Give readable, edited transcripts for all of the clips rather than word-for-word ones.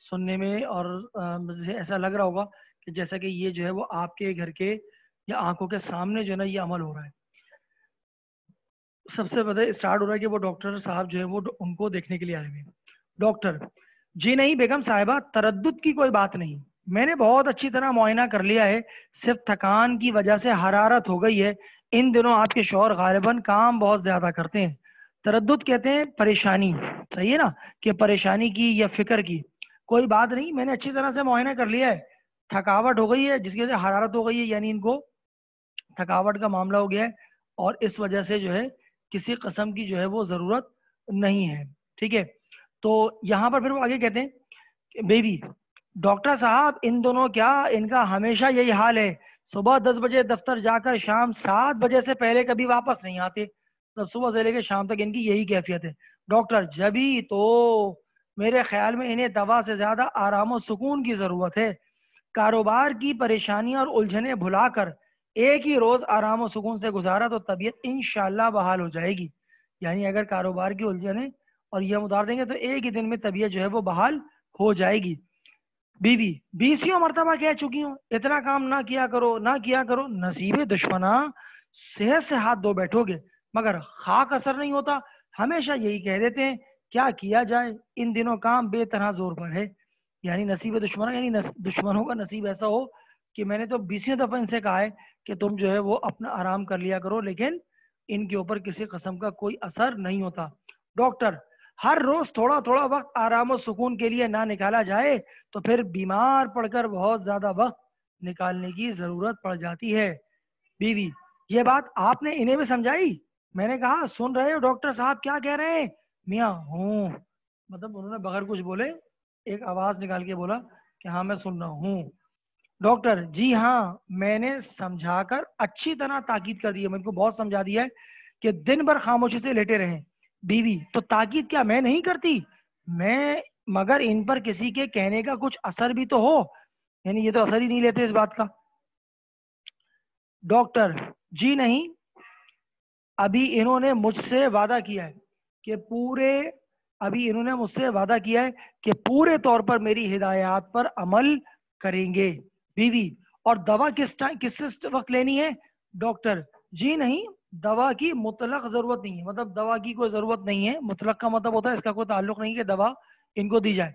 سننے میں اور مجھے ایسا لگ رہا ہوگا کہ جیسا کہ یہ جو ہے وہ آپ کے گھر کے یا آنکھوں کے سامنے جو ہے نا یہ عمل ہو رہا ہے. سب سے پہلے اسٹارٹ ہو رہا ہے کہ وہ ڈاکٹر صاحب جو ہے وہ ان کو دیکھنے کے لیے آئے ہوئے. ڈاکٹر: جی نہیں بیگم صاحبہ، تردد کی کوئی بات نہیں، میں نے بہت اچھی طرح معائنہ کر لیا ہے، صرف تھکان کی وجہ سے حرارت ہو گئی ہے. ان دنوں آپ کے شوہر غالباً کام بہت زیادہ کرتے ہیں. تردد کہتے ہیں پریشانی، صحیح ہے نا، کہ پریشانی کی یا فکر کی. کوئی بات نہیں، میں نے اچھی طرح سے معائنہ کر لیا ہے. تھکاوٹ ہو گئی ہے جس کی وجہ سے حرارت ہو گئی ہے، یعنی ان کو تھکاوٹ کا معاملہ ہو گیا ہے اور اس وجہ سے جو ہے کسی قسم کی جو ہے وہ ضرورت نہیں ہے. ٹھیک ہے. تو یہاں پر پھر وہ آگے کہتے ہیں کہ بیوی: ڈاکٹر صاحب ان دونوں کیا ان کا ہمیشہ یہی حال ہے، صبح 10 بجے دفتر جا کر شام 7 بجے سے پہلے کبھی واپس نہیں آتے. تب صبح سے لے کے شام تک ان کی یہی کیفیت ہے. ڈاکٹر: جبھی تو میرے خیال میں انہیں دوا سے زیادہ آرام و سکون کی ضرورت ہے. کاروبار کی پریشانیاں اور الجھنیں بھلا کر ایک ہی روز آرام و سکون سے گزارا تو طبیعت انشاءاللہ بحال ہو جائے گی. یعنی اگر کاروبار کی الجھنیں اور یہ ہم اتار دیں گے تو ایک ہی دن میں طبیعت جو ہے وہ بحال ہو جائے گی. بیوی: 20 مرتبہ کہہ چکی ہوں اتنا کام نہ کیا کرو نہ کیا کرو، نصیب دشمنا، صحت سے ہاتھ دھو بیٹھو گے مگر خاک اثر نہیں ہوتا، ہمیشہ یہی کہہ دیتے ہیں. کیا کیا جائے، ان دنوں کام بے طرح زور پر ہے. یعنی نصیب دشمنا یعنی دشمنوں کا نصیب ایسا ہو کہ میں نے تو 20 دفعہ ان سے کہا ہے کہ تم جو ہے وہ اپنا آرام کر لیا کرو، لیکن ان کے اوپر کسی قسم کا کوئی اثر نہیں ہوتا. ڈاکٹر: ہر روز تھوڑا تھوڑا وقت آرام و سکون کے لیے نہ نکالا جائے تو پھر بیمار پڑ کر بہت زیادہ وقت نکالنے کی ضرورت پڑ جاتی ہے. بیوی: یہ بات آپ نے انہیں بھی سمجھائی؟ میں نے کہا سن رہے ہو ڈاکٹر صاحب کیا کہہ رہے ہیں؟ میاں ہوں، مطلب انہوں نے بغیر کچھ بولے ایک آواز نکال کے بولا کہ ہاں میں سن رہا ہوں. ڈاکٹر: جی ہاں، میں نے سمجھا کر اچھی طرح تاکید کر دی ہے، میں ان کو بہت سمجھا دیا ہے کہ دن بھر خاموشی سے لیٹے رہیں. بیوی: تو تاکید کیا میں نہیں کرتی؟ میں مگر ان پر کسی کے کہنے کا کچھ اثر بھی تو ہو، یعنی یہ تو اثر ہی نہیں لیتے اس بات کا. ڈاکٹر: جی نہیں، ابھی انہوں نے مجھ سے وعدہ کیا ہے کہ پورے طور پر میری ہدایات پر عمل کریں گے. بیوی: اور دوا کس وقت لینی ہے؟ ڈاکٹر: جی نہیں، دوا کی مطلق ضرورت نہیں ہے، مطلب دوا کی کوئی ضرورت نہیں ہے. مطلق کا مطلب ہوتا ہے اس کا کوئی تعلق نہیں کہ دوا ان کو دی جائے.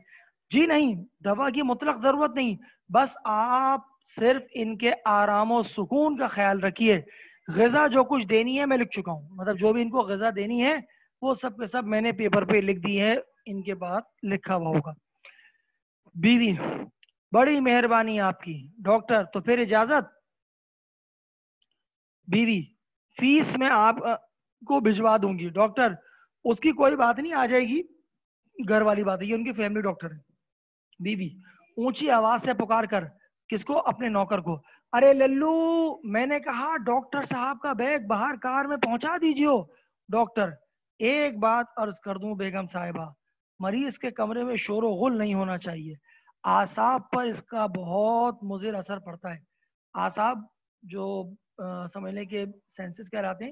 جی نہیں، دوا کی مطلق ضرورت نہیں، بس آپ صرف ان کے آرام و سکون کا خیال رکھیے. غذا جو کچھ دینی ہے میں لکھ چکا ہوں، مطلب جو بھی ان کو غذا دینی ہے وہ سب کے سب میں نے پیپر پہ لکھ دی ہے، ان کے بعد لکھا ہوا ہوگا. بیوی: بڑی مہربانی آپ کی. ڈاکٹر: تو پھر اجازت. بیوی: فیس میں آپ کو بھجوا دوں گی. ڈاکٹر: اس کی کوئی بات نہیں، آ جائے گی، گھر والی بات ہے، یہ ان کی فیملی ڈاکٹر ہے. بیوی اونچی آواز سے پکار کر: کس کو؟ اپنے نوکر کو. ارے للو، میں نے کہا ڈاکٹر صاحب کا بیگ باہر کار میں پہنچا دیجیے. ڈاکٹر: ایک بات عرض کر دوں بیگم صاحبہ، مریض کے کمرے میں شور و غل نہیں ہونا چاہیے، اعصاب پر اس کا بہت مضر اثر پڑتا ہے. اعصاب جو سمجھ لیں کہ سینسز کہلاتے ہیں،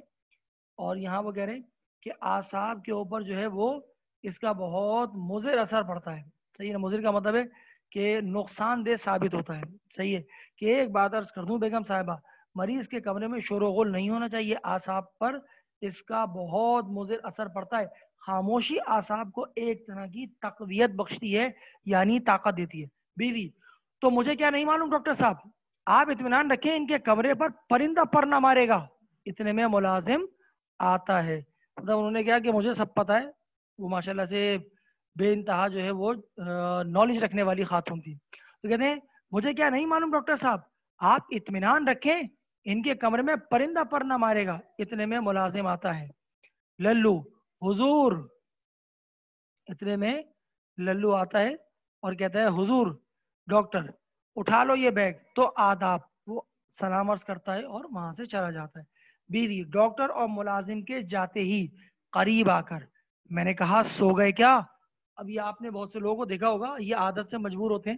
اور یہاں وہ کہہ رہے ہیں کہ اعصاب کے اوپر جو ہے وہ اس کا بہت مضر اثر پڑتا ہے. صحیح ہے، مضر کا مطلب ہے کہ نقصان دہ ثابت ہوتا ہے. صحیح ہے کہ ایک بات عرض کر دوں بیگم صاحبہ، مریض کے کمرے میں شور و غل نہیں ہونا چاہیے، اعصاب پر اس کا بہت مضر اثر پڑتا ہے. خاموشی اعصاب کو ایک طرح کی تقویت بخشتی ہے، یعنی طاقت دیتی ہے. بیوی: تو مجھے کیا نہیں معلوم ڈاکٹر صاحب، آپ اطمینان رکھیں ان کے کمرے پر پرندہ پر نہ مارے گا. اتنے میں ملازم آتا ہے. مطلب انہوں نے کہا کہ مجھے سب پتا ہے، وہ ماشاءاللہ سے بے انتہا جو ہے وہ نالج رکھنے والی خاتون تھی. تو کہتے ہیں مجھے کیا نہیں معلوم ڈاکٹر صاحب، آپ اطمینان رکھیں ان کے کمرے میں پرندہ پر نہ مارے گا. اتنے میں ملازم آتا ہے. للو: حضور. اتنے میں للو آتا ہے اور کہتا ہے حضور. ڈاکٹر: اٹھا لو یہ بیگ. تو آداب. وہ سلام عرض کرتا ہے اور وہاں سے چلا جاتا ہے. بیوی: ڈاکٹر اور ملازم کے جاتے ہی قریب آ کر میں نے کہا سو گئے کیا؟ اب یہ آپ نے بہت سے لوگوں کو دیکھا ہوگا، یہ عادت سے مجبور ہوتے ہیں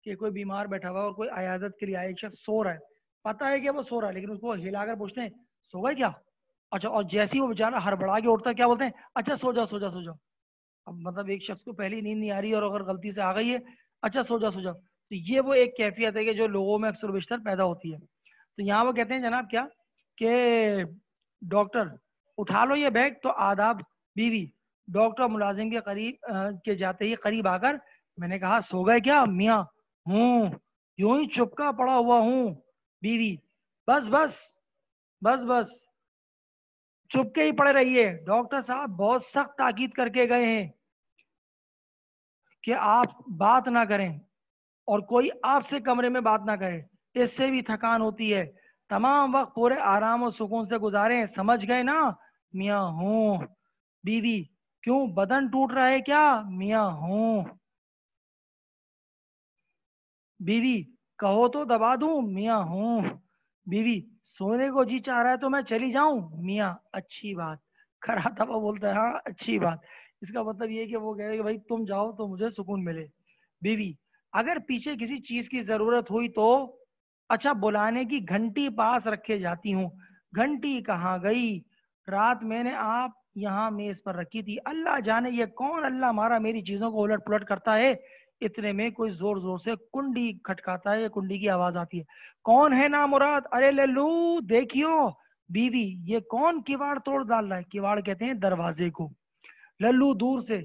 کہ کوئی بیمار بیٹھا ہوا اور کوئی عیادت کے لیے آئے، ایک شخص سو رہا ہے، پتا ہے کہ وہ سو رہا ہے لیکن اس کو ہلا کر پوچھتے ہیں سو گئے کیا؟ اچھا، اور جیسے ہی وہ بیچارہ ہڑبڑا کے اٹھتا ہے کیا بولتے ہیں؟ اچھا سو جاؤ سو جاؤ سو جاؤ. اب مطلب ایک شخص کو پہلی نیند نہیں آ رہی اور اگر غلطی سے آ گئی ہے، اچھا سو جاؤ سو جاؤ. تو یہ وہ ایک کیفیت ہے کہ جو لوگوں میں اکثر و بیشتر پیدا ہوتی ہے. تو یہاں وہ کہتے ہیں جناب کیا کہ ڈاکٹر اٹھا لو یہ بیگ. تو آداب بیوی. ڈاکٹر ملازم کے قریب کے جاتے ہی قریب آ کر میں نے کہا سو گئے کیا میاں؟ ہوں یوں ہی چپکا پڑا ہوا ہوں. بیوی بس بس بس بس چپکے ہی پڑے رہیے. ڈاکٹر صاحب بہت سخت تاکید کر کے گئے ہیں کہ آپ بات نہ کریں اور کوئی آپ سے کمرے میں بات نہ کرے. اس سے بھی تھکان ہوتی ہے. تمام وقت پورے آرام و سکون سے گزاریں. سمجھ گئے نا میاں؟ ہوں. بیوی کیوں بدن ٹوٹ رہا ہے کیا؟ میاں ہوں. بیوی کہو تو دبا دوں؟ میاں ہوں. بیوی سونے کو جی چاہ رہا ہے تو میں چلی جاؤں؟ میاں اچھی بات. کراتا وہ بولتا ہے ہاں اچھی بات. اس کا مطلب یہ کہ وہ کہے گا کہ بھائی تم جاؤ تو مجھے سکون ملے. بیوی اگر پیچھے کسی چیز کی ضرورت ہوئی تو؟ اچھا بلانے کی گھنٹی پاس رکھے جاتی ہوں. گھنٹی کہاں گئی؟ رات میں نے آپ یہاں میز پر رکھی تھی. اللہ جانے یہ کون اللہ مارا میری چیزوں کو الٹ پلٹ کرتا ہے. اتنے میں کوئی زور زور سے کنڈی کھٹکاتا ہے. کنڈی کی آواز آتی ہے. کون ہے نا مراد؟ ارے للو دیکھیو. بیوی یہ کون کواڑ توڑ ڈال رہا ہے؟ کواڑ کہتے ہیں دروازے کو. للو دور سے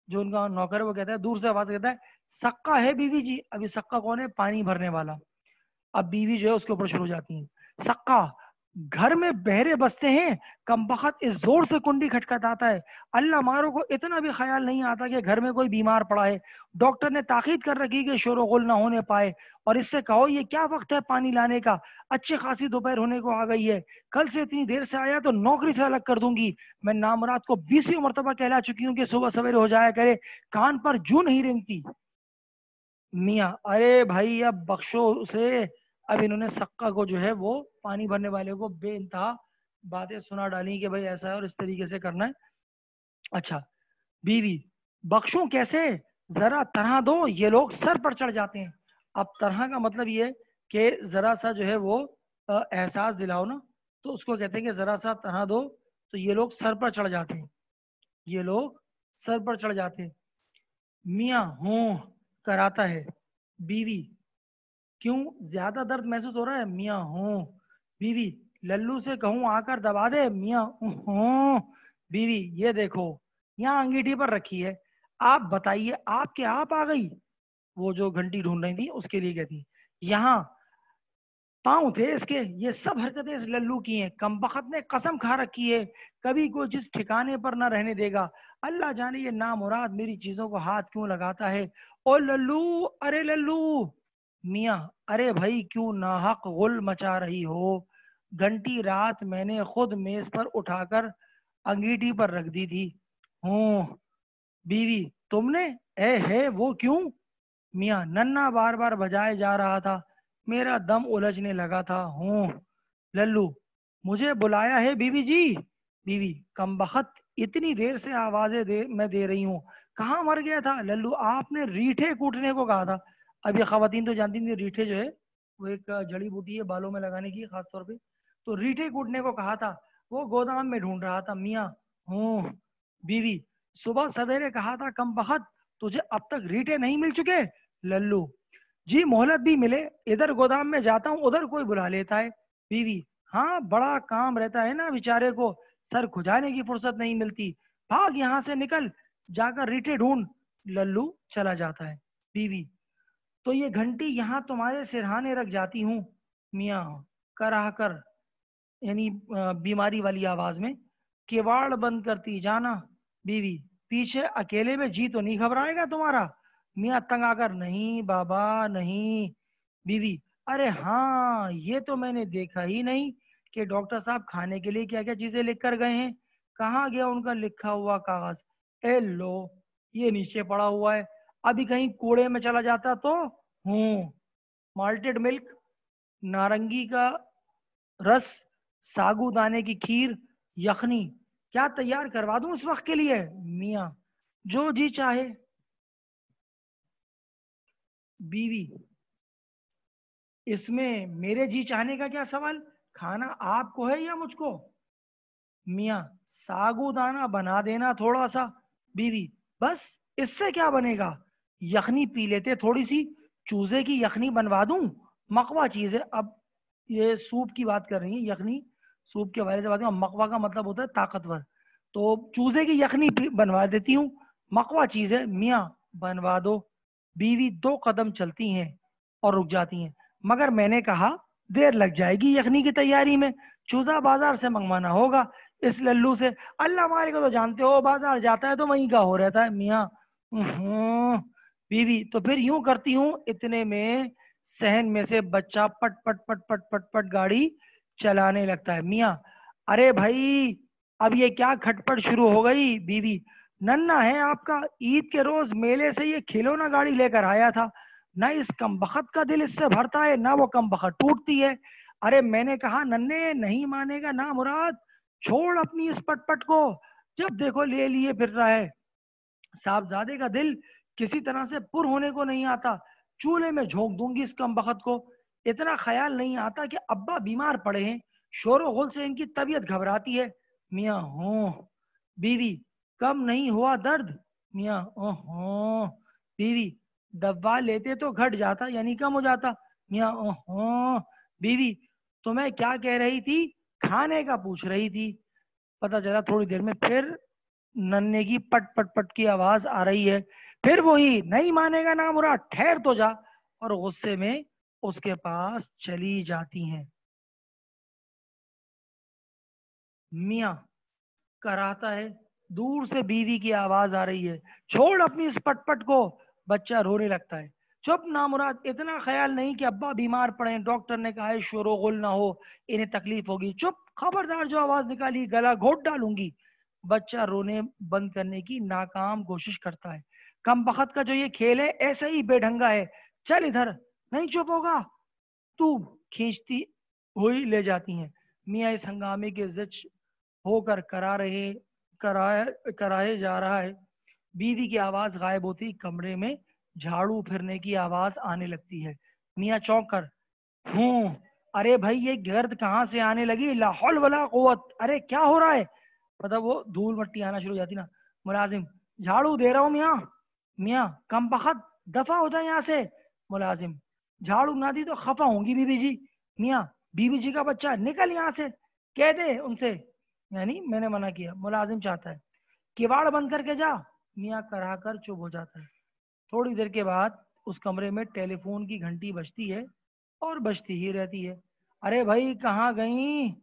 جو ان کا نوکر ہے وہ کہتا ہے دور سے آواز کہتا ہے سکا ہے بیوی جی. ابھی سکا کون ہے؟ پانی بھرنے والا. اب بیوی جو ہے اس کے اوپر شروع ہو جاتی ہیں. سکا گھر میں بہرے بستے ہیں. کم بخت اس زور سے کنڈی کھٹکھٹاتا ہے. اللہ مارو کو اتنا بھی خیال نہیں آتا کہ گھر میں کوئی بیمار پڑا ہے. ڈاکٹر نے تاکید کر رکھی کہ شور و غل نہ ہونے پائے. اور اس سے کہو یہ کیا وقت ہے پانی لانے کا؟ اچھی خاصی دوپہر ہونے کو آ گئی ہے. کل سے اتنی دیر سے آیا تو نوکری سے الگ کر دوں گی. میں نامراد کو 20 مرتبہ کہلا چکی ہوں کہ صبح سویرے ہو جایا کرے. کان پر جوں نہیں رینگتی. میاں ارے بھائی اب بخشو اسے. اب انہوں نے سکا کو جو ہے وہ پانی بھرنے والے کو بے انتہا باتیں سنا ڈالی کہ بھائی ایسا ہے اور اس طریقے سے کرنا ہے. اچھا بیوی بخشوں کیسے؟ ذرا طرح دو یہ لوگ سر پر چڑھ جاتے ہیں. اب طرح کا مطلب یہ کہ ذرا سا جو ہے وہ احساس دلاؤ نا. تو اس کو کہتے ہیں کہ ذرا سا طرح دو تو یہ لوگ سر پر چڑھ جاتے ہیں. یہ لوگ سر پر چڑھ جاتے ہیں. میاں ہوں کراتا ہے. بیوی کیوں زیادہ درد محسوس ہو رہا ہے؟ میاں ہوں. بیوی للو سے کہوں آ کر دبا دے؟ میاں ہوں. بیوی یہ دیکھو یہاں انگیٹھی پر رکھی ہے. آپ بتائیے آپ کے آپ آ گئی. وہ جو گھنٹی ڈھونڈ رہی تھی اس کے لیے کہتی یہاں پاؤں تھے اس کے. یہ سب حرکتیں اس للو کی ہیں. کم بخت نے قسم کھا رکھی ہے کبھی کوئی جس ٹھکانے پر نہ رہنے دے گا. اللہ جانے یہ نامراد میری چیزوں کو ہاتھ کیوں لگاتا ہے. او للو ارے للو. میاں ارے بھائی کیوں ناحق غل مچا رہی ہو؟ گھنٹی رات میں نے خود میز پر اٹھا کر انگیٹھی پر رکھ دی تھی. ہوں. بیوی تم نے؟ اے ہے وہ کیوں؟ میاں ننا بار بار بجائے جا رہا تھا. میرا دم الجھنے لگا تھا. ہوں. للو مجھے بلایا ہے بیوی جی. بیوی کم بخت اتنی دیر سے آوازیں میں دے رہی ہوں. کہاں مر گیا تھا؟ للو آپ نے ریٹھے کوٹنے کو کہا تھا. اب یہ خواتین تو جانتی ہیں ریٹھے جو ہے وہ ایک جڑی بوٹی ہے بالوں میں لگانے کی خاص طور پہ. تو ریٹھے کوٹنے کو کہا تھا. وہ گودام میں ڈھونڈ رہا تھا. میاں ہوں. بیوی صبح سویرے کہا تھا کم بخت تجھے اب تک ریٹھے نہیں مل چکے؟ للو جی مہلت بھی ملے. ادھر گودام میں جاتا ہوں ادھر کوئی بلا لیتا ہے. بیوی ہاں بڑا کام رہتا ہے نا بیچارے کو. سر کھجانے کی فرصت نہیں ملتی. بھاگ یہاں سے نکل جا کر ریٹھے ڈھونڈ. للو چلا جاتا ہے. بیوی تو یہ گھنٹی یہاں تمہارے سرہانے رکھ جاتی ہوں. میاں کرا کر یعنی بیماری والی آواز میں کیواڑ بند کرتی جانا. بیوی پیچھے اکیلے میں جی تو نہیں گھبرائے گا تمہارا؟ میاں تنگ آ کر نہیں بابا نہیں. بیوی ارے ہاں یہ تو میں نے دیکھا ہی نہیں کہ ڈاکٹر صاحب کھانے کے لیے کیا کیا چیزیں لکھ کر گئے ہیں. کہاں گیا ان کا لکھا ہوا کاغذ؟ اے لو یہ نیچے پڑا ہوا ہے. ابھی کہیں کوڑے میں چلا جاتا تو. ہوں. مالٹڈ ملک نارنگی کا رس ساگو دانے کی کھیر یخنی کیا تیار کروا دوں اس وقت کے لیے؟ میاں جو جی چاہے. بیوی اس میں میرے جی چاہنے کا کیا سوال؟ کھانا آپ کو ہے یا مجھ کو؟ میاں ساگو دانا بنا دینا تھوڑا سا. بیوی بس اس سے کیا بنے گا؟ یخنی پی لیتے تھوڑی سی, چوزے کی یخنی بنوا دوں, مقوا چیز ہے. اب یہ سوپ کی بات کر رہی ہیں, یخنی سوپ کے حوالے سے بات کریں, مقوا کا مطلب ہوتا ہے طاقتور, تو چوزے کی یخنی بنوا دیتی ہوں, مقوا چیز ہے. میاں بنوا دو. بیوی 2 قدم چلتی ہیں اور رک جاتی ہیں, مگر میں نے کہا دیر لگ جائے گی یخنی کی تیاری میں, چوزا بازار سے منگوانا ہوگا اس للو سے. اللہ ہمارے کو تو جانتے ہو, بازار جاتا ہے تو وہیں کا ہو رہتا ہے. میاں بیوی تو پھر یوں کرتی ہوں. اتنے میں صحن میں سے بچہ پٹ پٹ پٹ پٹ پٹ پٹ گاڑی چلانے لگتا ہے. میاں ارے بھائی اب یہ کیا کھٹپٹ شروع ہو گئی. بیوی ننا ہے آپ کا, عید کے روز میلے سے یہ کھلونا گاڑی لے کر آیا تھا, نہ اس کم بخت کا دل اس سے بھرتا ہے, نہ وہ کم بخت ٹوٹتی ہے. ارے میں نے کہا ننے نہیں مانے گا نا مراد, چھوڑ اپنی اس پٹ پٹ کو, جب دیکھو لے لیے پھر رہا ہے. صاحبزادے کا دل کسی طرح سے پر ہونے کو نہیں آتا, چولہے میں جھونک دوں گی اس کم بخت کو. اتنا خیال نہیں آتا کہ ابا بیمار پڑے ہیں, شور و غل سے ان کی طبیعت گھبراتی ہے. میاں ہوں. بیوی کم نہیں ہوا درد. میاں اوہ. بیوی دوا لیتے تو گھٹ جاتا, یعنی کم ہو جاتا. میاں اوہ. بیوی تو میں کیا کہہ رہی تھی, کھانے کا پوچھ رہی تھی. پتا چلا تھوڑی دیر میں پھر ننے کی پٹ پٹ پٹ کی آواز آ رہی ہے. پھر وہی نہیں مانے گا نا مراد, ٹھہر تو جا, اور غصے میں اس کے پاس چلی جاتی ہیں. میاں کراتا ہے, دور سے بیوی کی آواز آ رہی ہے, چھوڑ اپنی اس پٹ پٹ کو. بچہ رونے لگتا ہے. چپ نامراد, اتنا خیال نہیں کہ ابا بیمار پڑے, ڈاکٹر نے کہا ہے شور و غل نہ ہو, انہیں تکلیف ہوگی. چپ, خبردار جو آواز نکالی گلا گھونٹ ڈالوں گی. بچہ رونے بند کرنے کی ناکام کوشش کرتا ہے. کم بخت کا جو یہ کھیل ہے ایسا ہی بے ڈھنگا ہے, چل ادھر, نہیں چپ ہوگا تو. کھینچتی ہوئی لے جاتی ہیں. میاں اس ہنگامے کے زچ ہو کر کرائے جا رہا ہے. بیوی کی آواز غائب ہوتی, کمرے میں جھاڑو پھرنے کی آواز آنے لگتی ہے. میاں چونک کر ہوں. ارے بھائی یہ گرد کہاں سے آنے لگی, لا حول ولا قوت, ارے کیا ہو رہا ہے. مطلب وہ دھول مٹی آنا شروع ہو جاتی نا. ملازم جھاڑو دے رہا ہوں میاں. میاں کم بخت دفع ہو جائے یہاں سے. ملازم جھاڑو نہ دی تو خفا ہوں گی بیوی جی. میاں بیوی جی کا بچہ نکل یہاں سے, کہہ دے ان سے, یعنی میں نے منع کیا. ملازم چاہتا ہے کواڑ بند کر کے جا. میاں کرا کر چپ ہو جاتا ہے. تھوڑی دیر کے بعد اس کمرے میں ٹیلی فون کی گھنٹی بجتی ہے اور بجتی ہی رہتی ہے. ارے بھائی کہاں گئیں,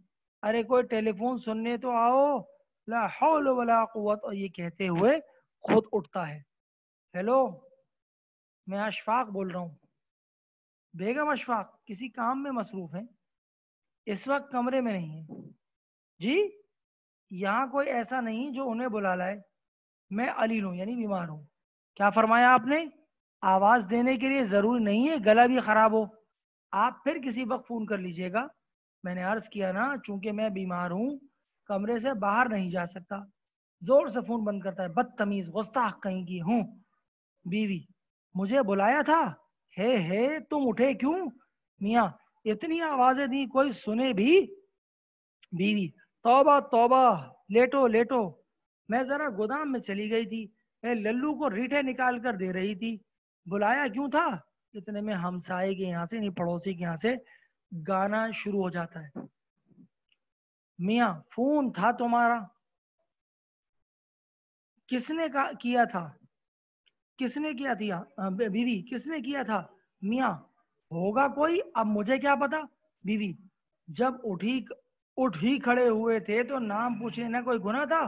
ارے کوئی ٹیلی فون سننے تو آؤ, لا حول ولا قوت. اور یہ کہتے ہوئے خود اٹھتا ہے. ہیلو, میں اشفاق بول رہا ہوں. بیگم اشفاق کسی کام میں مصروف ہیں, اس وقت کمرے میں نہیں ہے. جی یہاں کوئی ایسا نہیں جو انہیں بلا لائے, میں علیل ہوں یعنی بیمار ہوں. کیا فرمایا آپ نے؟ آواز دینے کے لیے ضروری نہیں ہے گلا بھی خراب ہو, آپ پھر کسی وقت فون کر لیجئے گا. میں نے عرض کیا نا, چونکہ میں بیمار ہوں کمرے سے باہر نہیں جا سکتا. زور سے فون بند کرتا ہے. بدتمیز گستاخ کہیں کی ہوں. بیوی مجھے بلایا تھا, ہے تم اٹھے کیوں؟ میاں اتنی آوازیں دی کوئی سنے بھی. بیوی توبہ توبہ, لیٹو لیٹو, میں ذرا گودام میں چلی گئی تھی, میں للو کو ریٹھے نکال کر دے رہی تھی. بلایا کیوں تھا؟ اتنے میں ہمسائے کے یہاں سے, نہیں پڑوسی کے یہاں سے گانا شروع ہو جاتا ہے. میاں فون تھا تمہارا, کس نے کیا تھا؟ کس نے کیا تھا؟ بیوی کس نے کیا تھا؟ میاں ہوگا کوئی, اب مجھے کیا پتا. بیوی جب اٹھ ہی کھڑے ہوئے تھے تو نام پوچھنے نہ کوئی گناہ تھا.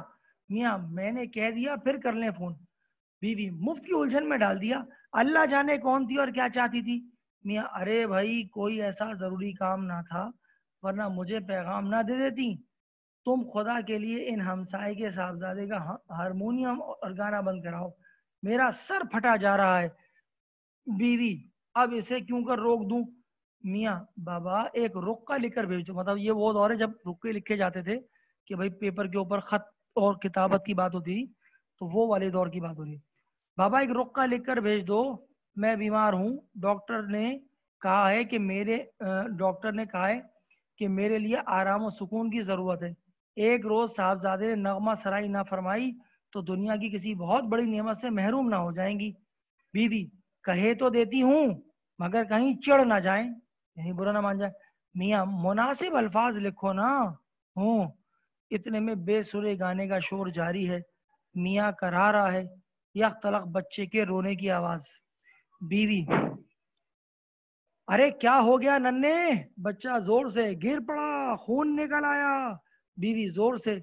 میاں میں نے کہہ دیا پھر کر لیں فون. بیوی مفت کی الجھن میں ڈال دیا, اللہ جانے کون تھی اور کیا چاہتی تھی. میاں ارے بھائی کوئی ایسا ضروری کام نہ تھا, ورنہ مجھے پیغام نہ دے دیتی. تم خدا کے لیے ان ہمسائے کے صاحبزادے کا ہارمونیم اور گانا بند کراؤ, میرا سر پھٹا جا رہا ہے. بیوی اب اسے کیوں کر روک دوں. میاں بابا ایک رقہ لکھ کر بھیج دو. مطلب یہ وہ دور ہے جب رقے لکھے جاتے تھے کہ بھائی پیپر کے اوپر خط اور کتابت کی بات ہوتی تھی, تو وہ والے دور کی بات ہو رہی ہے. بابا ایک رقہ لکھ کر بھیج دو, میں بیمار ہوں, ڈاکٹر نے کہا ہے کہ میرے لیے آرام و سکون کی ضرورت ہے. ایک روز صاحبزادے نے نغمہ سرائی نہ فرمائی تو دنیا کی کسی بہت بڑی نعمت سے محروم نہ ہو جائیں گی. بیوی کہے تو دیتی ہوں مگر کہیں چڑھ نہ جائیں، یعنی برا نہ مان جائے۔ میاں مناسب الفاظ لکھو نا ہوں۔ اتنے میں بے سرے گانے کا شور جاری ہے، میاں کرا رہا ہے، یک تلق بچے کے رونے کی آواز۔ بیوی ارے کیا ہو گیا ننے؟ بچہ زور سے گر پڑا، خون نکل آیا۔ بیوی زور سے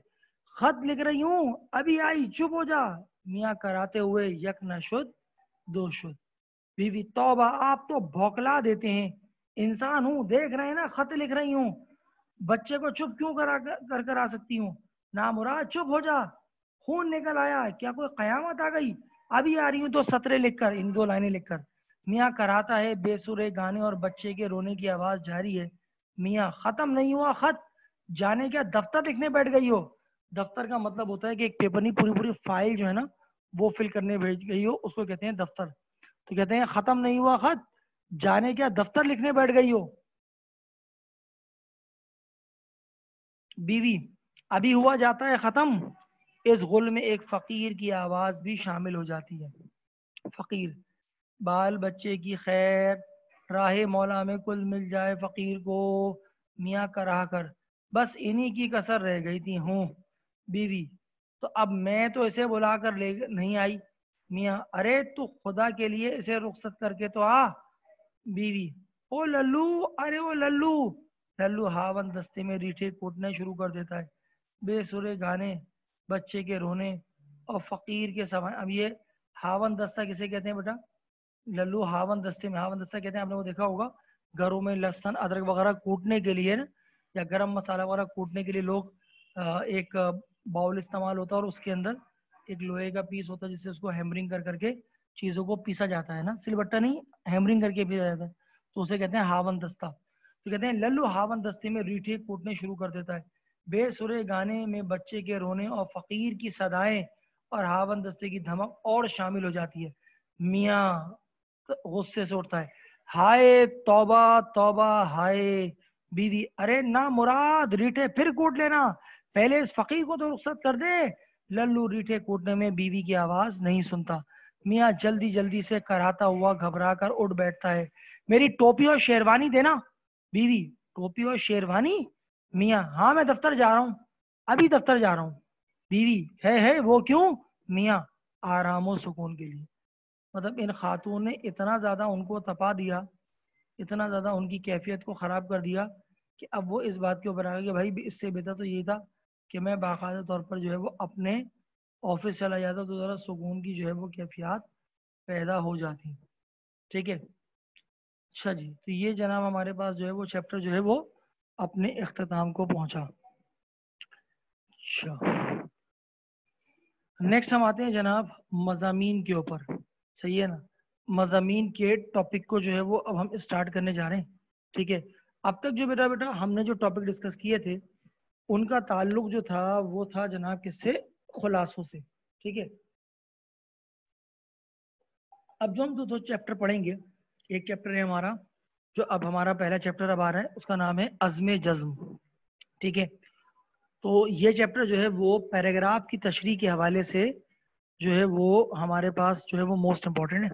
خط لکھ رہی ہوں، ابھی آئی، چپ ہو جا۔ میاں کراتے ہوئے یک نہ شد دو شد۔ بیوی توبہ، آپ تو بھوکلا دیتے ہیں، انسان ہوں، دیکھ رہے ہیں نا خط لکھ رہی ہوں، بچے کو چپ کیوں کر آ سکتی ہوں؟ نامراد چپ ہو جا، خون نکل آیا، کیا کوئی قیامت آ گئی؟ ابھی آ رہی ہوں تو سطرے لکھ کر، ان 2 لائنیں لکھ کر۔ میاں کراتا ہے، بے سرے گانے اور بچے کے رونے کی آواز جاری ہے۔ میاں ختم نہیں ہوا خط، جانے کیا دفتر لکھنے بیٹھ گئی ہو؟ دفتر کا مطلب ہوتا ہے کہ ایک پیپر نہیں، پوری فائل جو ہے نا وہ فل کرنے بھیج گئی ہو، اس کو کہتے ہیں دفتر۔ تو کہتے ہیں ختم نہیں ہوا خط، جانے کیا دفتر لکھنے بیٹھ گئی ہو؟ بیوی ابھی ہوا جاتا ہے ختم۔ اس غل میں ایک فقیر کی آواز بھی شامل ہو جاتی ہے۔ فقیر بال بچے کی خیر، راہ مولا میں کل مل جائے فقیر کو، میاں کرا کر بس انہی کی کسر رہ گئی تھی ہوں۔ بیوی تو اب میں تو اسے بلا کر لے نہیں آئی۔ میاں ارے تو خدا کے لیے اسے رخصت کر کے تو آ۔ بیوی او للو، ارے او للو۔ للو ہاون دستے میں ریٹھے کوٹنے شروع کر دیتا ہے، بے سرے گانے، بچے کے رونے اور فقیر کے سوائے۔ اب یہ ہاون دستہ کسے کہتے ہیں بیٹا؟ للو ہاون دستے میں، ہاون دستہ کہتے ہیں، آپ نے وہ دیکھا ہوگا گھروں میں لہسن ادرک وغیرہ کوٹنے کے لیے نا، یا گرم مسالہ وغیرہ کوٹنے کے لیے لوگ ایک باؤل استعمال ہوتا ہے اور اس کے اندر ایک لوہے کا پیس ہوتا ہے جس سے اس کو ہیمرنگ کر کے چیزوں کو پیسا جاتا ہے نا، سل بٹا نہیں، ہیمرنگ کر کے پیسا جاتا ہے، تو اسے کہتے ہیں ہاون دستہ۔ تو کہتے ہیں للو ہاون دستے میں ریٹھے کوٹنے شروع کر دیتا ہے، بے سرے گانے میں بچے کے رونے اور فقیر کی صدائیں اور ہاون دستے کی دھمک اور شامل ہو جاتی ہے۔ میاں غصے سے اٹھتا ہے، ہائے توبہ توبہ ہائے۔ بیوی ارے نا مراد، ریٹھے پھر کوٹ لینا، پہلے اس فقیر کو تو رخصت کر دے۔ للو ریٹھے کوٹنے میں بیوی کی آواز نہیں سنتا۔ میاں جلدی جلدی سے کراتا ہوا گھبرا کر اٹھ بیٹھتا ہے، میری ٹوپی اور شیروانی دینا۔ بیوی ٹوپی اور شیروانی؟ میاں ہاں میں دفتر جا رہا ہوں، ابھی دفتر جا رہا ہوں۔ بیوی ہے وہ کیوں؟ میاں آرام و سکون کے لیے۔ مطلب ان خاتون نے اتنا زیادہ ان کو تپا دیا، اتنا زیادہ ان کی کیفیت کو خراب کر دیا کہ اب وہ اس بات کے اوپر آ گئے کہ بھائی اس سے بہتر تو یہ تھا کہ میں باقاعدہ طور پر جو ہے وہ اپنے آفس چلا جاتا تو ذرا سکون کی جو ہے وہ کیفیات پیدا ہو جاتی۔ ٹھیک ہے، اچھا جی، تو یہ جناب ہمارے پاس جو ہے وہ چیپٹر جو ہے وہ اپنے اختتام کو پہنچا۔ اچھا، نیکسٹ ہم آتے ہیں جناب مضامین کے اوپر، صحیح ہے نا؟ مضامین کے ٹاپک کو جو ہے وہ اب ہم اسٹارٹ کرنے جا رہے ہیں۔ ٹھیک ہے، اب تک جو بیٹا ہم نے جو ٹاپک ڈسکس کیے تھے ان کا تعلق جو تھا وہ تھا جناب کس سے؟ خلاصوں سے۔ ٹھیک ہے، اب جو ہم دو چیپٹر پڑھیں گے، ایک چیپٹر ہے ہمارا جو اب ہمارا پہلا چیپٹر اب آ رہا ہے، اس کا نام ہے عزم جزم۔ ٹھیک ہے، تو یہ چیپٹر جو ہے وہ پیراگراف کی تشریح کے حوالے سے جو ہے وہ ہمارے پاس جو ہے وہ موسٹ امپورٹنٹ ہے۔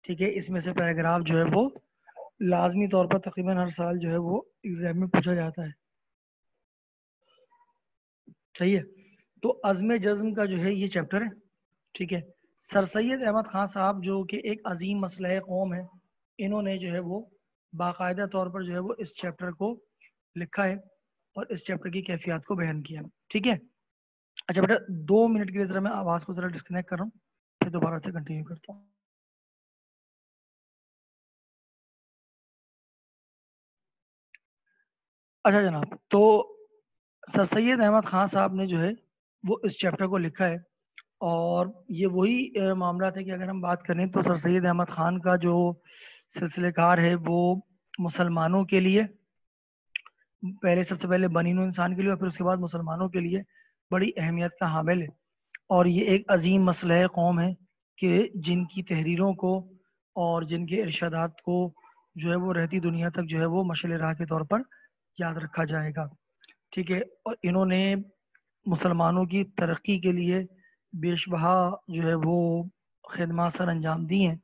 ٹھیک ہے، اس میں سے پیراگراف جو ہے وہ لازمی طور پر تقریباً ہر سال جو ہے وہ ایگزام میں پوچھا جاتا ہے۔ صحیح ہے، تو عزم جزم کا جو ہے یہ چیپٹر ہے۔ ٹھیک ہے، سر سید احمد خان صاحب جو کہ ایک عظیم مسلح قوم ہے، انہوں نے جو ہے وہ باقاعدہ طور پر جو ہے وہ اس چیپٹر کو لکھا ہے اور اس چیپٹر کی کیفیات کو بیان کیا۔ ٹھیک ہے، اچھا بیٹا 2 منٹ کے لیے ذرا میں آواز کو ذرا ڈسکنیکٹ کر رہا ہوں، پھر دوبارہ سے کنٹینیو کرتا ہوں۔ اچھا جناب، تو سر سید احمد خان صاحب نے جو ہے وہ اس چیپٹر کو لکھا ہے، اور یہ وہی معاملات ہے کہ اگر ہم بات کریں تو سر سید احمد خان کا جو سلسلہ کار ہے وہ مسلمانوں کے لیے پہلے، سب سے پہلے بنی نوع انسان کے لیے اور پھر اس کے بعد مسلمانوں کے لیے بڑی اہمیت کا حامل ہے، اور یہ ایک عظیم مسلح قوم ہے کہ جن کی تحریروں کو اور جن کے ارشادات کو جو ہے وہ رہتی دنیا تک جو ہے وہ مشعل راہ کے طور پر یاد رکھا جائے گا۔ ٹھیک ہے، اور انہوں نے مسلمانوں کی ترقی کے لیے بیش بہا جو ہے وہ خدمات سر انجام دی ہیں،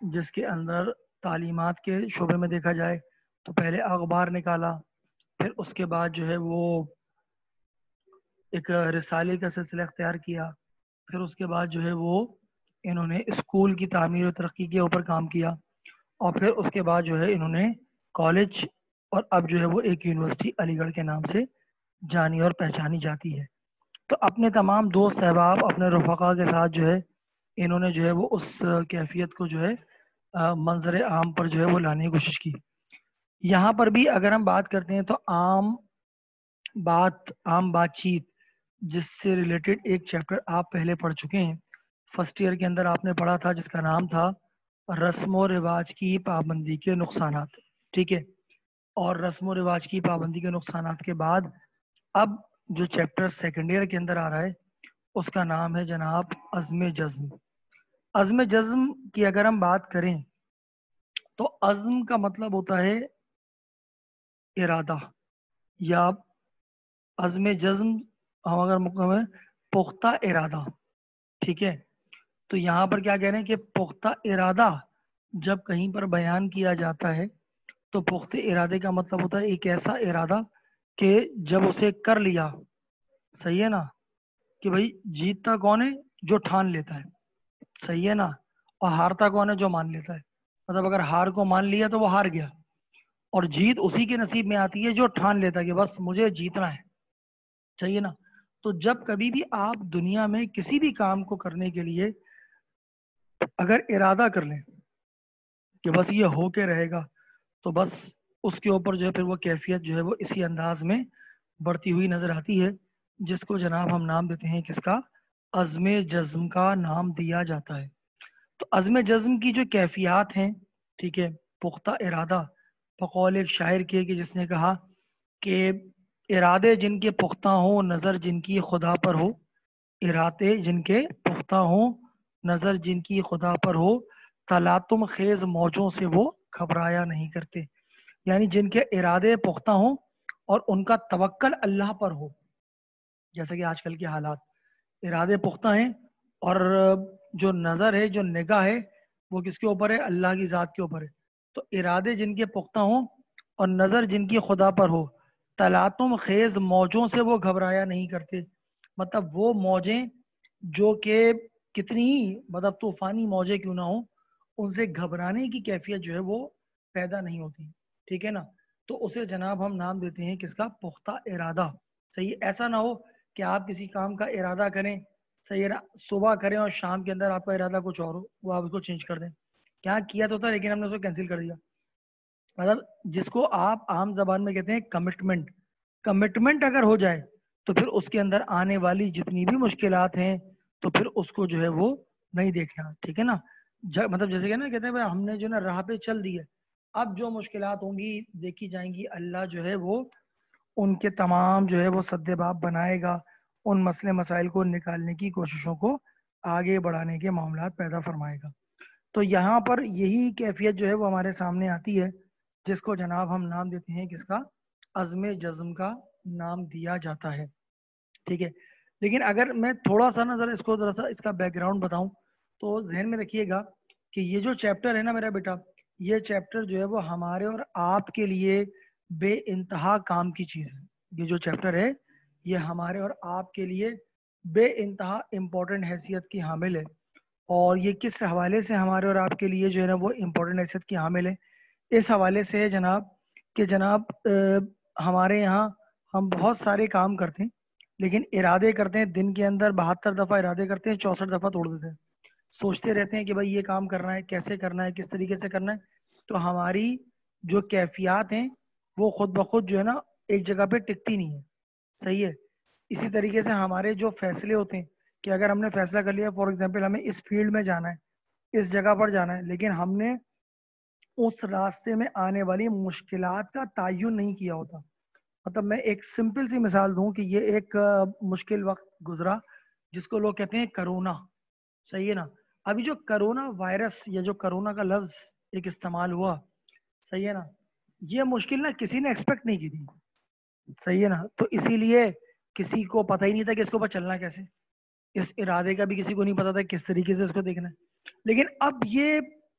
جس کے اندر تعلیمات کے شعبے میں دیکھا جائے تو پہلے اخبار نکالا، پھر اس کے بعد جو ہے وہ ایک رسالے کا سلسلہ اختیار کیا، پھر اس کے بعد جو ہے وہ انہوں نے اسکول کی تعمیر و ترقی کے اوپر کام کیا، اور پھر اس کے بعد جو ہے انہوں نے کالج، اور اب جو ہے وہ ایک یونیورسٹی علی گڑھ کے نام سے جانی اور پہچانی جاتی ہے۔ تو اپنے تمام دوست احباب، اپنے رفقا کے ساتھ جو ہے انہوں نے جو ہے وہ اس کیفیت کو جو ہے منظر عام پر جو ہے وہ لانے کی کوشش کی۔ یہاں پر بھی اگر ہم بات کرتے ہیں تو عام بات چیت جس سے ریلیٹڈ ایک چیپٹر آپ پہلے پڑھ چکے ہیں، فرسٹ ایئر کے اندر آپ نے پڑھا تھا، جس کا نام تھا رسم و رواج کی پابندی کے نقصانات، ٹھیک ہے۔ اور رسم و رواج کی پابندی کے نقصانات کے بعد اب جو چیپٹر سیکنڈ ایئر کے اندر آ رہا ہے اس کا نام ہے جناب عزم جزم۔ عزم جزم کی اگر ہم بات کریں تو عزم کا مطلب ہوتا ہے ارادہ، یا عزم جزم ہم اگر مکمل ہے پختہ ارادہ، ٹھیک ہے۔ تو یہاں پر کیا کہہ رہے ہیں کہ پختہ ارادہ جب کہیں پر بیان کیا جاتا ہے تو پختہ ارادے کا مطلب ہوتا ہے ایک ایسا ارادہ کہ جب اسے کر لیا، صحیح ہے نا، کہ بھائی جیتتا کون ہے؟ جو ٹھان لیتا ہے، صحیح ہے نا، اور ہارتا کون ہے؟ جو مان لیتا ہے۔ مطلب اگر ہار کو مان لیا تو وہ ہار گیا، اور جیت اسی کے نصیب میں آتی ہے جو ٹھان لیتا ہے کہ بس مجھے جیتنا ہے، صحیح ہے نا۔ تو جب کبھی بھی آپ دنیا میں کسی بھی کام کو کرنے کے لیے اگر ارادہ کر لیں کہ بس یہ ہو کے رہے گا، تو بس اس کے اوپر جو ہے پھر وہ کیفیت جو ہے وہ اسی انداز میں بڑھتی ہوئی نظر آتی ہے، جس کو جناب ہم نام دیتے ہیں کس کا؟ عزم جزم کا نام دیا جاتا ہے۔ تو عزم جزم کی جو کیفیات ہیں، ٹھیک ہے، پختہ ارادہ، بقول ایک شاعر کے کہ جس نے کہا کہ ارادے جن کے پختہ ہوں نظر جن کی خدا پر ہو، ارادے جن کے پختہ ہوں نظر جن کی خدا پر ہو، تلاطم خیز موجوں سے وہ گھبرایا نہیں کرتے، یعنی جن کے ارادے پختہ ہوں اور ان کا توکل اللہ پر ہو، جیسے کہ آج کل کے حالات، ارادے پختہ ہیں اور جو نظر ہے، جو نگاہ ہے، وہ کس کے اوپر ہے؟ اللہ کی ذات کے اوپر ہے۔ تو ارادے جن کے پختہ ہوں اور نظر جن کی خدا پر ہو، تلاطم خیز موجوں سے وہ گھبرایا نہیں کرتے، مطلب وہ موجیں جو کہ کتنی ہی مطلب طوفانی موجیں کیوں نہ ہوں، ان سے گھبرانے کی کیفیت جو ہے وہ پیدا نہیں ہوتی، ٹھیک ہے نا۔ تو اسے جناب ہم نام دیتے ہیں کس کا؟ پختہ ارادہ، صحیح۔ ایسا نہ ہو کہ آپ کسی کام کا ارادہ کریں، صحیح ہے نا، صبح کریں اور شام کے اندر آپ کا ارادہ کچھ اور ہو، وہ آپ اس کو چینج کر دیں، کیا کیا تو تھا لیکن ہم نے اس کو کینسل کر دیا، مطلب جس کو آپ عام زبان میں کہتے ہیں کمٹمنٹ۔ کمٹمنٹ اگر ہو جائے تو پھر اس کے اندر آنے والی جتنی بھی مشکلات ہیں تو پھر اس کو جو ہے وہ نہیں دیکھنا، ٹھیک ہے نا۔ مطلب جیسے کہ نا کہتے ہیں بھائی ہم نے جو نا راہ پہ چل دی ہے، اب جو مشکلات ہوں گی دیکھی جائیں گی، اللہ جو ہے وہ ان کے تمام جو ہے وہ سد باب بنائے گا، ان مسئلے مسائل کو نکالنے کی کوششوں کو آگے بڑھانے کے معاملات پیدا فرمائے گا۔ تو یہاں پر یہی کیفیت جو ہے وہ ہمارے سامنے آتی ہے، جس کو جناب ہم نام دیتے ہیں کس کا؟ عزم جزم کا نام دیا جاتا ہے، ٹھیک ہے۔ لیکن اگر میں تھوڑا سا نا ذرا اس کو ذرا سا اس کا بیک گراؤنڈ بتاؤں تو ذہن میں رکھیے گا کہ یہ جو چیپٹر ہے نا میرا بیٹا، یہ چیپٹر جو ہے وہ ہمارے اور آپ کے لیے بے انتہا کام کی چیز ہے۔ یہ جو چیپٹر ہے یہ ہمارے اور آپ کے لیے بے انتہا امپورٹنٹ حیثیت کی حامل ہے، اور یہ کس حوالے سے ہمارے اور آپ کے لیے جو ہے نا وہ امپورٹنٹ حیثیت کی حامل ہے؟ اس حوالے سے ہے جناب کہ جناب ہمارے یہاں ہم بہت سارے کام کرتے ہیں، لیکن ارادے کرتے ہیں دن کے اندر 72 دفعہ ارادے کرتے ہیں، 64 دفعہ توڑ دیتے ہیں، سوچتے رہتے ہیں کہ بھائی یہ کام کرنا ہے، کیسے کرنا ہے، کس طریقے سے کرنا ہے۔ تو ہماری جو کیفیات ہیں وہ خود بخود جو ہے نا ایک جگہ پہ ٹکتی نہیں ہے، صحیح ہے۔ اسی طریقے سے ہمارے جو فیصلے ہوتے ہیں کہ اگر ہم نے فیصلہ کر لیا فار ایگزامپل ہمیں اس فیلڈ میں جانا ہے، اس جگہ پر جانا ہے، لیکن ہم نے اس راستے میں آنے والی مشکلات کا تعین نہیں کیا ہوتا۔ مطلب میں ایک سمپل سی مثال دوں کہ یہ ایک مشکل وقت گزرا جس کو لوگ کہتے ہیں کرونا، صحیح ہے نا۔ ابھی جو کرونا وائرس یا جو کرونا کا لفظ ایک استعمال ہوا، صحیح ہے نا، یہ مشکل نا کسی نے ایکسپیکٹ نہیں کی تھی، صحیح ہے نا۔ تو اسی لیے کسی کو پتہ ہی نہیں تھا کہ اس کے اوپر چلنا کیسے، اس ارادے کا بھی کسی کو نہیں پتا تھا کس طریقے سے اس کو دیکھنا ہے۔ لیکن اب یہ